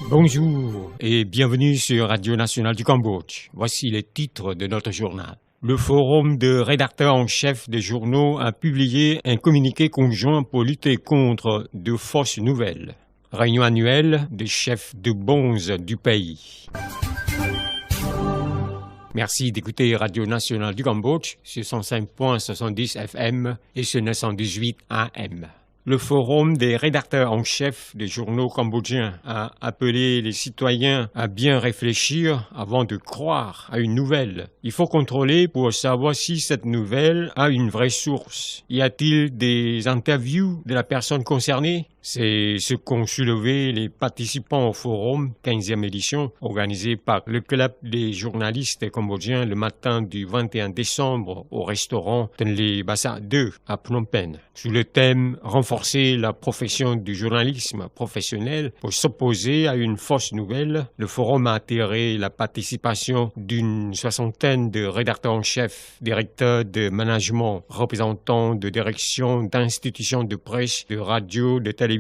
Bonjour et bienvenue sur Radio Nationale du Cambodge. Voici les titres de notre journal. Le Forum de rédacteurs en chef des journaux a publié un communiqué conjoint pour lutter contre de fausses nouvelles. Réunion annuelle des chefs de bonze du pays. Merci d'écouter Radio Nationale du Cambodge sur 105.70 FM et sur 918 AM. Le Forum des rédacteurs en chef des journaux cambodgiens a appelé les citoyens à bien réfléchir avant de croire à une nouvelle. Il faut contrôler pour savoir si cette nouvelle a une vraie source. Y a-t-il des interviews de la personne concernée? C'est ce qu'ont soulevé les participants au forum 15e édition organisé par le Club des journalistes cambodgiens le matin du 21 décembre au restaurant Tenle Basa 2 à Phnom Penh. Sous le thème « Renforcer la profession du journalisme professionnel pour s'opposer à une fausse nouvelle », le forum a attiré la participation d'une soixantaine de rédacteurs en chef, directeurs de management, représentants de direction d'institutions de presse, de radio, de télévision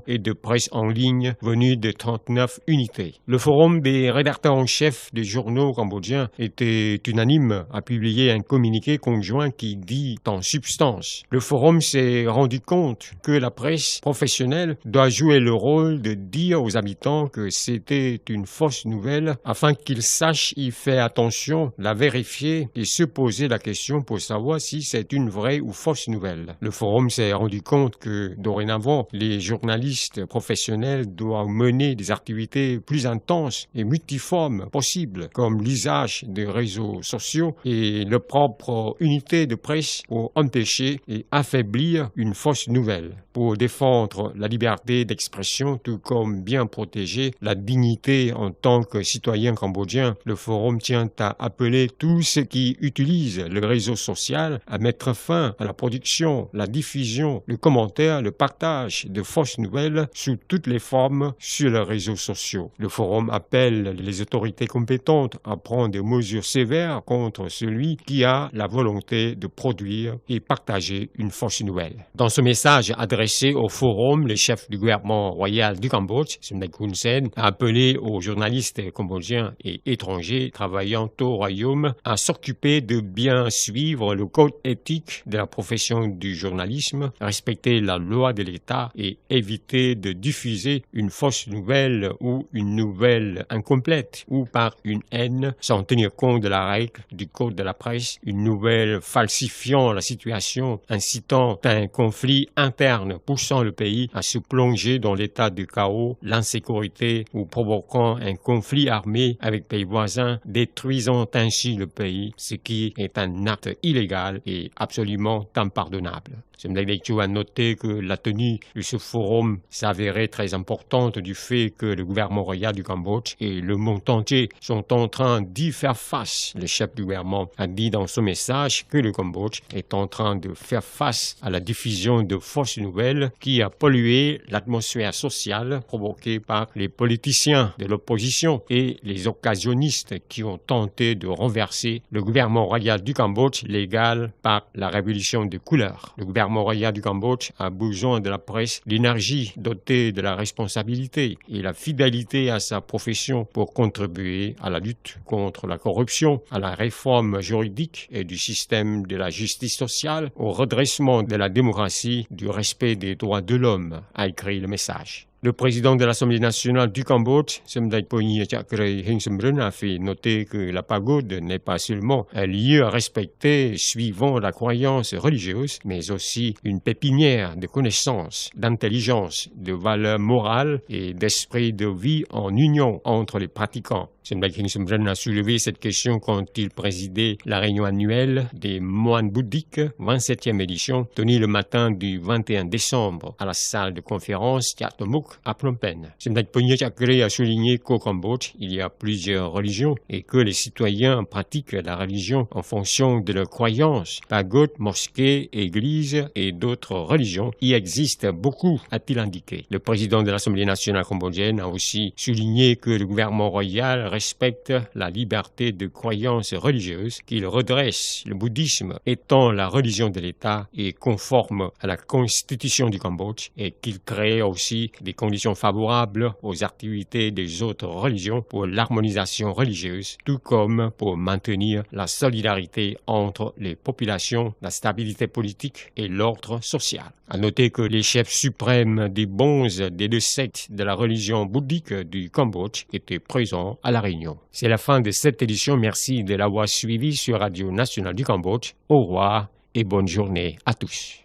et de presse en ligne venus de 39 unités. Le forum des rédacteurs en chef des journaux cambodgiens était unanime à publier un communiqué conjoint qui dit en substance: le forum s'est rendu compte que la presse professionnelle doit jouer le rôle de dire aux habitants que c'était une fausse nouvelle afin qu'ils sachent y faire attention, la vérifier et se poser la question pour savoir si c'est une vraie ou fausse nouvelle. Le forum s'est rendu compte que dorénavant, les journalistes professionnels doivent mener des activités plus intenses et multiformes possibles, comme l'usage des réseaux sociaux et leur propre unité de presse pour empêcher et affaiblir une fausse nouvelle, pour défendre la liberté d'expression tout comme bien protéger la dignité en tant que citoyen cambodgien. Le forum tient à appeler tous ceux qui utilisent le réseau social à mettre fin à la production, la diffusion, le commentaire, le partage de fausses nouvelles sous toutes les formes sur les réseaux sociaux. Le forum appelle les autorités compétentes à prendre des mesures sévères contre celui qui a la volonté de produire et partager une fausse nouvelle. Dans ce message adressé au forum, le chef du gouvernement royal du Cambodge, Somdech Hun Sen, a appelé aux journalistes cambodgiens et étrangers travaillant au royaume à s'occuper de bien suivre le code éthique de la profession du journalisme, respecter la loi de l'État et éviter de diffuser une fausse nouvelle ou une nouvelle incomplète ou par une haine sans tenir compte de la règle du code de la presse, une nouvelle falsifiant la situation, incitant à un conflit interne, poussant le pays à se plonger dans l'état de chaos, l'insécurité ou provoquant un conflit armé avec pays voisins, détruisant ainsi le pays, ce qui est un acte illégal et absolument impardonnable. Somdech Chu a noté que la tenue de ce forum s'avérait très importante du fait que le gouvernement royal du Cambodge et le monde entier sont en train d'y faire face. Le chef du gouvernement a dit dans son message que le Cambodge est en train de faire face à la diffusion de fausses nouvelles qui a pollué l'atmosphère sociale provoquée par les politiciens de l'opposition et les occasionnistes qui ont tenté de renverser le gouvernement royal du Cambodge légal par la révolution de couleur. Le gouvernement royal du Cambodge a besoin de la presse, l'énergie dotée de la responsabilité et la fidélité à sa profession pour contribuer à la lutte contre la corruption, à la réforme juridique et du système de la justice sociale, au redressement de la démocratie, du respect des droits de l'homme, a écrit le message. Le président de l'Assemblée nationale du Cambodge, Somdech Pony Chakray Heng Somrin, a fait noter que la pagode n'est pas seulement un lieu à respecter suivant la croyance religieuse, mais aussi une pépinière de connaissances, d'intelligence, de valeurs morales et d'esprit de vie en union entre les pratiquants. Somdech Heng Somrin a soulevé cette question quand il présidait la réunion annuelle des moines bouddhiques, 27e édition, tenue le matin du 21 décembre à la salle de conférence Tyatomuk à Phnom Penh. Somdech Pony Chakray a souligné qu'au Cambodge, il y a plusieurs religions et que les citoyens pratiquent la religion en fonction de leurs croyances. Pagodes, mosquées, églises et d'autres religions y existent beaucoup, a-t-il indiqué. Le président de l'Assemblée nationale cambodgienne a aussi souligné que le gouvernement royal respecte la liberté de croyance religieuse, qu'il redresse le bouddhisme étant la religion de l'État et conforme à la constitution du Cambodge, et qu'il crée aussi des conditions favorables aux activités des autres religions pour l'harmonisation religieuse, tout comme pour maintenir la solidarité entre les populations, la stabilité politique et l'ordre social. À noter que les chefs suprêmes des bonzes des deux sectes de la religion bouddhique du Cambodge étaient présents à la réunion. C'est la fin de cette édition. Merci de l'avoir suivi sur Radio Nationale du Cambodge. Au revoir et bonne journée à tous.